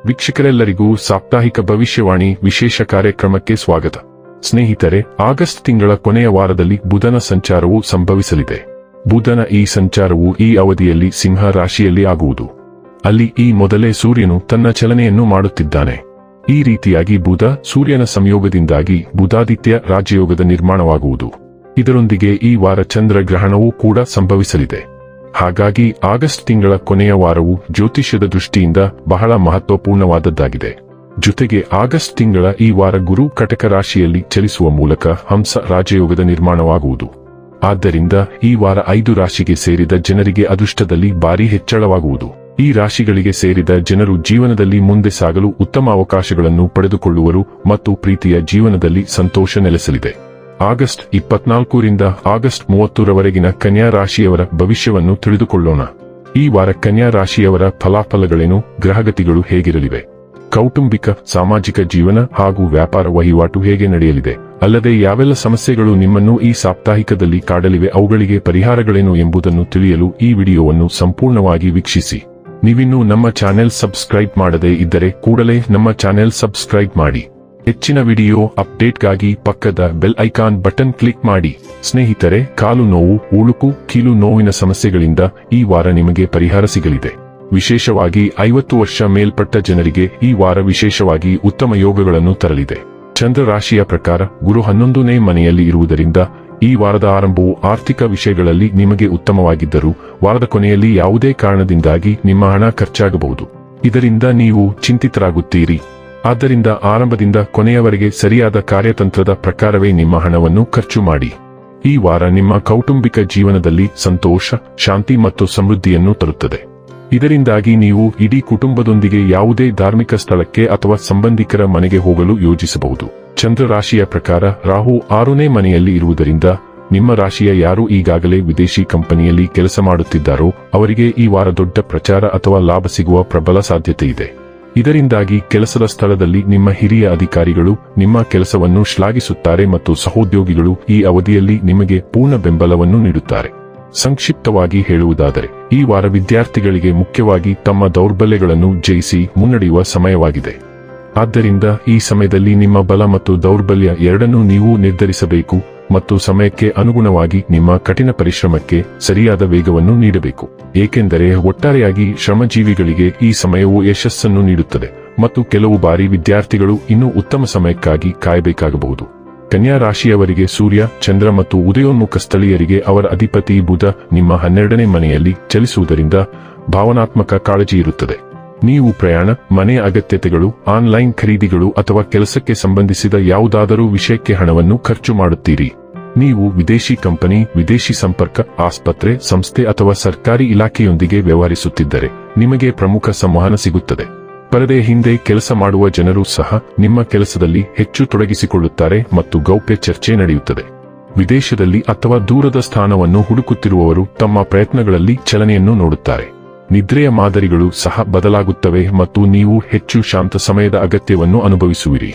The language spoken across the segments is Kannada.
ವೀಕ್ಷಕರೆಲ್ಲರಿಗೂ ಸಾಪ್ತಾಹಿಕ ಭವಿಷ್ಯವಾಣಿ ವಿಶೇಷ ಕಾರ್ಯಕ್ರಮಕ್ಕೆ ಸ್ವಾಗತ. ಸ್ನೇಹಿತರೆ, ಆಗಸ್ಟ್ ತಿಂಗಳ ಕೊನೆಯ ವಾರದಲ್ಲಿ ಬುಧನ ಸಂಚಾರವು ಸಂಭವಿಸಲಿದೆ. ಬುಧನ ಈ ಸಂಚಾರವು ಈ ಅವಧಿಯಲ್ಲಿ ಸಿಂಹ ರಾಶಿಯಲ್ಲಿ ಆಗುವುದು. ಅಲ್ಲಿ ಈ ಮೊದಲೇ ಸೂರ್ಯನು ತನ್ನ ಚಲನೆಯನ್ನು ಮಾಡುತ್ತಿದ್ದಾನೆ. ಈ ರೀತಿಯಾಗಿ ಬುಧ ಸೂರ್ಯನ ಸಂಯೋಗದಿಂದಾಗಿ ಬುಧಾದಿತ್ಯ ರಾಜಯೋಗದ ನಿರ್ಮಾಣವಾಗುವುದು. ಇದರೊಂದಿಗೆ ಈ ವಾರ ಚಂದ್ರ ಗ್ರಹಣವೂ ಕೂಡ ಸಂಭವಿಸಲಿದೆ. ಹಾಗಾಗಿ ಆಗಸ್ಟ್ ತಿಂಗಳ ಕೊನೆಯ ವಾರವು ಜ್ಯೋತಿಷ್ಯದ ದೃಷ್ಟಿಯಿಂದ ಬಹಳ ಮಹತ್ವಪೂರ್ಣವಾದದ್ದಾಗಿದೆ. ಜೊತೆಗೆ ಆಗಸ್ಟ್ ತಿಂಗಳ ಈ ವಾರ ಗುರು ಕಟಕ ರಾಶಿಯಲ್ಲಿ ಚಲಿಸುವ ಮೂಲಕ ಹಂಸ ರಾಜಯೋಗದ ನಿರ್ಮಾಣವಾಗುವುದು. ಆದ್ದರಿಂದ ಈ ವಾರ 5 ರಾಶಿಗೆ ಸೇರಿದ ಜನರಿಗೆ ಅದೃಷ್ಟದಲ್ಲಿ ಭಾರೀ ಹೆಚ್ಚಳವಾಗುವುದು. ಈ ರಾಶಿಗಳಿಗೆ ಸೇರಿದ ಜನರು ಜೀವನದಲ್ಲಿ ಮುಂದೆ ಸಾಗಲು ಉತ್ತಮ ಅವಕಾಶಗಳನ್ನು ಪಡೆದುಕೊಳ್ಳುವರು ಮತ್ತು ಪ್ರೀತಿಯ ಜೀವನದಲ್ಲಿ ಸಂತೋಷ ನೆಲೆಸಲಿದೆ. ಆಗಸ್ಟ್ 24ರಿಂದ ಆಗಸ್ಟ್ 30ರವರೆಗಿನ ಕನ್ಯಾ ರಾಶಿಯವರ ಭವಿಷ್ಯವನ್ನು ತಿಳಿದುಕೊಳ್ಳೋಣ. ಈ ವಾರ ಕನ್ಯಾ ರಾಶಿಯವರ ಫಲಾಫಲಗಳೇನು, ಗ್ರಹಗತಿಗಳು ಹೇಗಿರಲಿವೆ, ಕೌಟುಂಬಿಕ ಸಾಮಾಜಿಕ ಜೀವನ ಹಾಗೂ ವ್ಯಾಪಾರ ವಹಿವಾಟು ಹೇಗೆ ನಡೆಯಲಿದೆ, ಅಲ್ಲದೆ ಯಾವೆಲ್ಲ ಸಮಸ್ಯೆಗಳು ನಿಮ್ಮನ್ನು ಈ ಸಾಪ್ತಾಹಿಕದಲ್ಲಿ ಕಾಡಲಿವೆ, ಅವುಗಳಿಗೆ ಪರಿಹಾರಗಳೇನು ಎಂಬುದನ್ನು ತಿಳಿಯಲು ಈ ವಿಡಿಯೋವನ್ನು ಸಂಪೂರ್ಣವಾಗಿ ವೀಕ್ಷಿಸಿ. ನೀವಿನ್ನೂ ನಮ್ಮ ಚಾನೆಲ್ ಸಬ್ಸ್ಕ್ರೈಬ್ ಮಾಡದೇ ಇದ್ದರೆ ಕೂಡಲೇ ನಮ್ಮ ಚಾನೆಲ್ ಸಬ್ಸ್ಕ್ರೈಬ್ ಮಾಡಿ. ಹೆಚ್ಚಿನ ವಿಡಿಯೋ ಅಪ್ಡೇಟ್ಗಾಗಿ ಪಕ್ಕದ ಬೆಲ್ ಐಕಾನ್ ಬಟನ್ ಕ್ಲಿಕ್ ಮಾಡಿ. ಸ್ನೇಹಿತರೆ, ಕಾಲು ನೋವು, ಉಳುಕು, ಕೀಲು ನೋವಿನ ಸಮಸ್ಯೆಗಳಿಂದ ಈ ವಾರ ನಿಮಗೆ ಪರಿಹಾರ ಸಿಗಲಿದೆ. ವಿಶೇಷವಾಗಿ 50 ವರ್ಷ ಮೇಲ್ಪಟ್ಟ ಜನರಿಗೆ ಈ ವಾರ ವಿಶೇಷವಾಗಿ ಉತ್ತಮ ಯೋಗಗಳನ್ನು ತರಲಿದೆ. ಚಂದ್ರ ರಾಶಿಯ ಪ್ರಕಾರ ಗುರು 11ನೇ ಮನೆಯಲ್ಲಿ ಇರುವುದರಿಂದ ಈ ವಾರದ ಆರಂಭವು ಆರ್ಥಿಕ ವಿಷಯಗಳಲ್ಲಿ ನಿಮಗೆ ಉತ್ತಮವಾಗಿದ್ದರೂ ವಾರದ ಕೊನೆಯಲ್ಲಿ ಯಾವುದೇ ಕಾರಣದಿಂದಾಗಿ ನಿಮ್ಮ ಹಣ ಖರ್ಚಾಗಬಹುದು. ಇದರಿಂದ ನೀವು ಚಿಂತಿತರಾಗುತ್ತೀರಿ. ಆದ್ದರಿಂದ ಆರಂಭದಿಂದ ಕೊನೆಯವರೆಗೆ ಸರಿಯಾದ ಕಾರ್ಯತಂತ್ರದ ಪ್ರಕಾರವೇ ನಿಮ್ಮ ಹಣವನ್ನು ಖರ್ಚು ಮಾಡಿ. ಈ ವಾರ ನಿಮ್ಮ ಕೌಟುಂಬಿಕ ಜೀವನದಲ್ಲಿ ಸಂತೋಷ, ಶಾಂತಿ ಮತ್ತು ಸಮೃದ್ಧಿಯನ್ನು ತರುತ್ತದೆ. ಇದರಿಂದಾಗಿ ನೀವು ಇಡೀ ಕುಟುಂಬದೊಂದಿಗೆ ಯಾವುದೇ ಧಾರ್ಮಿಕ ಸ್ಥಳಕ್ಕೆ ಅಥವಾ ಸಂಬಂಧಿಕರ ಮನೆಗೆ ಹೋಗಲು ಯೋಜಿಸಬಹುದು. ಚಂದ್ರ ರಾಶಿಯ ಪ್ರಕಾರ ರಾಹು 6ನೇ ಮನೆಯಲ್ಲಿ ಇರುವುದರಿಂದ ನಿಮ್ಮ ರಾಶಿಯ ಯಾರು ಈಗಾಗಲೇ ವಿದೇಶಿ ಕಂಪನಿಯಲ್ಲಿ ಕೆಲಸ ಮಾಡುತ್ತಿದ್ದಾರೋ ಅವರಿಗೆ ಈ ವಾರ ದೊಡ್ಡ ಪ್ರಚಾರ ಅಥವಾ ಲಾಭ ಸಿಗುವ ಪ್ರಬಲ ಸಾಧ್ಯತೆ ಇದೆ. ಇದರಿಂದಾಗಿ ಕೆಲಸದ ಸ್ಥಳದಲ್ಲಿ ನಿಮ್ಮ ಹಿರಿಯ ಅಧಿಕಾರಿಗಳು ನಿಮ್ಮ ಕೆಲಸವನ್ನು ಶ್ಲಾಘಿಸುತ್ತಾರೆ ಮತ್ತು ಸಹೋದ್ಯೋಗಿಗಳು ಈ ಅವಧಿಯಲ್ಲಿ ನಿಮಗೆ ಪೂರ್ಣ ಬೆಂಬಲವನ್ನು ನೀಡುತ್ತಾರೆ. ಸಂಕ್ಷಿಪ್ತವಾಗಿ ಹೇಳುವುದಾದರೆ, ಈ ವಾರ ವಿದ್ಯಾರ್ಥಿಗಳಿಗೆ ಮುಖ್ಯವಾಗಿ ತಮ್ಮ ದೌರ್ಬಲ್ಯಗಳನ್ನು ಜಯಿಸಿ ಮುನ್ನಡೆಯುವ ಸಮಯವಾಗಿದೆ. ಆದ್ದರಿಂದ ಈ ಸಮಯದಲ್ಲಿ ನಿಮ್ಮ ಬಲ ಮತ್ತು ದೌರ್ಬಲ್ಯ ಎರಡನ್ನೂ ನೀವು ನಿರ್ಧರಿಸಬೇಕು ಮತ್ತು ಸಮಯಕ್ಕೆ ಅನುಗುಣವಾಗಿ ನಿಮ್ಮ ಕಠಿಣ ಪರಿಶ್ರಮಕ್ಕೆ ಸರಿಯಾದ ವೇಗವನ್ನು ನೀಡಬೇಕು. ಏಕೆಂದರೆ ಒಟ್ಟಾರೆಯಾಗಿ ಶ್ರಮಜೀವಿಗಳಿಗೆ ಈ ಸಮಯವು ಯಶಸ್ಸನ್ನು ನೀಡುತ್ತದೆ ಮತ್ತು ಕೆಲವು ಬಾರಿ ವಿದ್ಯಾರ್ಥಿಗಳು ಇನ್ನೂ ಉತ್ತಮ ಸಮಯಕ್ಕಾಗಿ ಕಾಯಬೇಕಾಗಬಹುದು. ಕನ್ಯಾ ರಾಶಿಯವರಿಗೆ ಸೂರ್ಯ, ಚಂದ್ರ ಮತ್ತು ಉದಯೋನ್ಮುಖ ಸ್ಥಳೀಯರಿಗೆ ಅವರ ಅಧಿಪತಿ ಬುಧ ನಿಮ್ಮ 12ನೇ ಮನೆಯಲ್ಲಿ ಚಲಿಸುವುದರಿಂದ ಭಾವನಾತ್ಮಕ ಕಾಳಜಿ ಇರುತ್ತದೆ. ನೀವು ಪ್ರಯಾಣ, ಮನೆಯ ಅಗತ್ಯತೆಗಳು, ಆನ್ಲೈನ್ ಖರೀದಿಗಳು ಅಥವಾ ಕೆಲಸಕ್ಕೆ ಸಂಬಂಧಿಸಿದ ಯಾವುದಾದರೂ ವಿಷಯಕ್ಕೆ ಹಣವನ್ನು ಖರ್ಚು ಮಾಡುತ್ತೀರಿ. ನೀವು ವಿದೇಶಿ ಕಂಪನಿ, ವಿದೇಶಿ ಸಂಪರ್ಕ, ಆಸ್ಪತ್ರೆ, ಸಂಸ್ಥೆ ಅಥವಾ ಸರ್ಕಾರಿ ಇಲಾಖೆಯೊಂದಿಗೆ ವ್ಯವಹರಿಸುತ್ತಿದ್ದರೆ ನಿಮಗೆ ಪ್ರಮುಖ ಸಂವಹನ ಸಿಗುತ್ತದೆ. ಪರದೆಯ ಹಿಂದೆ ಕೆಲಸ ಮಾಡುವ ಜನರು ಸಹ ನಿಮ್ಮ ಕೆಲಸದಲ್ಲಿ ಹೆಚ್ಚು ತೊಡಗಿಸಿಕೊಳ್ಳುತ್ತಾರೆ ಮತ್ತು ಗೌಪ್ಯ ಚರ್ಚೆ ನಡೆಯುತ್ತದೆ. ವಿದೇಶದಲ್ಲಿ ಅಥವಾ ದೂರದ ಸ್ಥಾನವನ್ನು ಹುಡುಕುತ್ತಿರುವವರು ತಮ್ಮ ಪ್ರಯತ್ನಗಳಲ್ಲಿ ಚಲನೆಯನ್ನು ನೋಡುತ್ತಾರೆ. ನಿದ್ರೆಯ ಮಾದರಿಗಳು ಸಹ ಬದಲಾಗುತ್ತವೆ ಮತ್ತು ನೀವು ಹೆಚ್ಚು ಶಾಂತ ಸಮಯದ ಅಗತ್ಯವನ್ನು ಅನುಭವಿಸುವಿರಿ.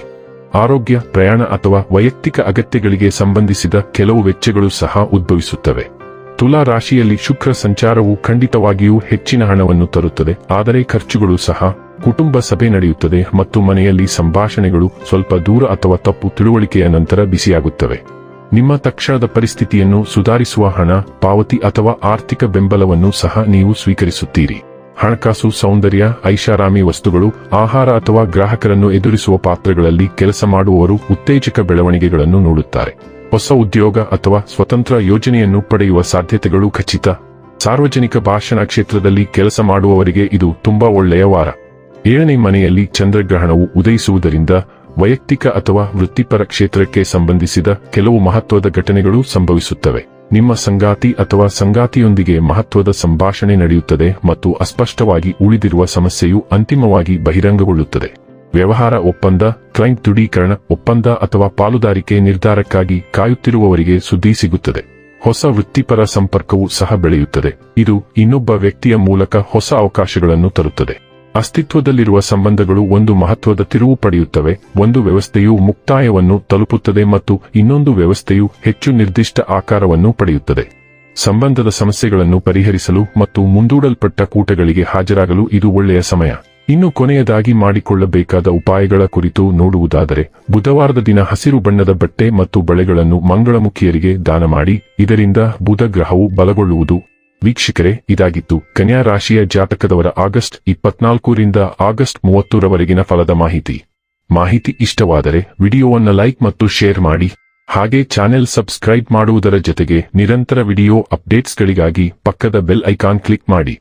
ಆರೋಗ್ಯ, ಪ್ರಯಾಣ ಅಥವಾ ವೈಯಕ್ತಿಕ ಅಗತ್ಯಗಳಿಗೆ ಸಂಬಂಧಿಸಿದ ಕೆಲವು ವೆಚ್ಚಗಳು ಸಹ ಉದ್ಭವಿಸುತ್ತವೆ. ತುಲಾ ರಾಶಿಯಲ್ಲಿ ಶುಕ್ರ ಸಂಚಾರವು ಖಂಡಿತವಾಗಿಯೂ ಹೆಚ್ಚಿನ ಹಣವನ್ನು ತರುತ್ತದೆ, ಆದರೆ ಖರ್ಚುಗಳು ಸಹ. ಕುಟುಂಬ ಸಭೆ ನಡೆಯುತ್ತದೆ ಮತ್ತು ಮನೆಯಲ್ಲಿ ಸಂಭಾಷಣೆಗಳು ಸ್ವಲ್ಪ ದೂರ ಅಥವಾ ತಪ್ಪು ತಿಳುವಳಿಕೆಯ ನಂತರ ಬಿಸಿಯಾಗುತ್ತವೆ. ನಿಮ್ಮ ತಕ್ಷಣದ ಪರಿಸ್ಥಿತಿಯನ್ನು ಸುಧಾರಿಸುವ ಹಣ, ಪಾವತಿ ಅಥವಾ ಆರ್ಥಿಕ ಬೆಂಬಲವನ್ನು ಸಹ ನೀವು ಸ್ವೀಕರಿಸುತ್ತೀರಿ. ಹಣಕಾಸು, ಸೌಂದರ್ಯ, ಐಷಾರಾಮಿ ವಸ್ತುಗಳು, ಆಹಾರ ಅಥವಾ ಗ್ರಾಹಕರನ್ನು ಎದುರಿಸುವ ಪಾತ್ರಗಳಲ್ಲಿ ಕೆಲಸ ಮಾಡುವವರು ಉತ್ತೇಜಕ ಬೆಳವಣಿಗೆಗಳನ್ನು ನೋಡುತ್ತಾರೆ. ಹೊಸ ಉದ್ಯೋಗ ಅಥವಾ ಸ್ವತಂತ್ರ ಯೋಜನೆಯನ್ನು ಪಡೆಯುವ ಸಾಧ್ಯತೆಗಳು ಖಚಿತ. ಸಾರ್ವಜನಿಕ ಭಾಷಣ ಕ್ಷೇತ್ರದಲ್ಲಿ ಕೆಲಸ ಮಾಡುವವರಿಗೆ ಇದು ತುಂಬಾ ಒಳ್ಳೆಯ ವಾರ. 7ನೇ ಮನೆಯಲ್ಲಿ ಚಂದ್ರಗ್ರಹಣವು ಉದಯಿಸುವುದರಿಂದ ವೈಯಕ್ತಿಕ ಅಥವಾ ವೃತ್ತಿಪರ ಕ್ಷೇತ್ರಕ್ಕೆ ಸಂಬಂಧಿಸಿದ ಕೆಲವು ಮಹತ್ವದ ಘಟನೆಗಳು ಸಂಭವಿಸುತ್ತವೆ. ನಿಮ್ಮ ಸಂಗಾತಿ ಅಥವಾ ಸಂಗಾತಿಯೊಂದಿಗೆ ಮಹತ್ವದ ಸಂಭಾಷಣೆ ನಡೆಯುತ್ತದೆ ಮತ್ತು ಅಸ್ಪಷ್ಟವಾಗಿ ಉಳಿದಿರುವ ಸಮಸ್ಯೆಯು ಅಂತಿಮವಾಗಿ ಬಹಿರಂಗಗೊಳ್ಳುತ್ತದೆ. ವ್ಯವಹಾರ ಒಪ್ಪಂದ, ಕ್ಲೈಂಟ್ ದೃಢೀಕರಣ ಒಪ್ಪಂದ ಅಥವಾ ಪಾಲುದಾರಿಕೆ ನಿರ್ಧಾರಕ್ಕಾಗಿ ಕಾಯುತ್ತಿರುವವರಿಗೆ ಸುದ್ದಿ ಸಿಗುತ್ತದೆ. ಹೊಸ ವೃತ್ತಿಪರ ಸಂಪರ್ಕವೂ ಸಹ ಬೆಳೆಯುತ್ತದೆ. ಇದು ಇನ್ನೊಬ್ಬ ವ್ಯಕ್ತಿಯ ಮೂಲಕ ಹೊಸ ಅವಕಾಶಗಳನ್ನು ತರುತ್ತದೆ. ಅಸ್ತಿತ್ವದಲ್ಲಿರುವ ಸಂಬಂಧಗಳು ಒಂದು ಮಹತ್ವದ ತಿರುವು ಪಡೆಯುತ್ತವೆ. ಒಂದು ವ್ಯವಸ್ಥೆಯು ಮುಕ್ತಾಯವನ್ನು ತಲುಪುತ್ತದೆ ಮತ್ತು ಇನ್ನೊಂದು ವ್ಯವಸ್ಥೆಯು ಹೆಚ್ಚು ನಿರ್ದಿಷ್ಟ ಆಕಾರವನ್ನು ಪಡೆಯುತ್ತದೆ. ಸಂಬಂಧದ ಸಮಸ್ಯೆಗಳನ್ನು ಪರಿಹರಿಸಲು ಮತ್ತು ಮುಂದೂಡಲ್ಪಟ್ಟ ಕೂಟಗಳಿಗೆ ಹಾಜರಾಗಲು ಇದು ಒಳ್ಳೆಯ ಸಮಯ. ಇನ್ನು ಕೊನೆಯದಾಗಿ ಮಾಡಿಕೊಳ್ಳಬೇಕಾದ ಉಪಾಯಗಳ ಕುರಿತು ನೋಡುವುದಾದರೆ ಬುಧವಾರದ ದಿನ ಹಸಿರು ಬಣ್ಣದ ಬಟ್ಟೆ ಮತ್ತು ಬಳೆಗಳನ್ನು ಮಂಗಳಮುಖಿಯರಿಗೆ ದಾನ ಮಾಡಿ, ಇದರಿಂದ ಬುಧ ಗ್ರಹವು ಬಲಗೊಳ್ಳುವುದು. ವೀಕ್ಷಕರೇ, ಇದಾಗಿತ್ತು ಕನ್ಯಾ ರಾಶಿಯ ಜಾತಕದವರ ಆಗಸ್ಟ್ 24ರಿಂದ ಆಗಸ್ಟ್ 30ರವರೆಗಿನ ಫಲದ ಮಾಹಿತಿ ಇಷ್ಟವಾದರೆ ವಿಡಿಯೋವನ್ನು ಲೈಕ್ ಮತ್ತು ಶೇರ್ ಮಾಡಿ. ಹಾಗೆ ಚಾನೆಲ್ ಸಬ್ಸ್ಕ್ರೈಬ್ ಮಾಡುವುದರ ಜೊತೆಗೆ ನಿರಂತರ ವಿಡಿಯೋ ಅಪ್ಡೇಟ್ಸ್ಗಳಿಗಾಗಿ ಪಕ್ಕದ ಬೆಲ್ ಐಕಾನ್ ಕ್ಲಿಕ್ ಮಾಡಿ.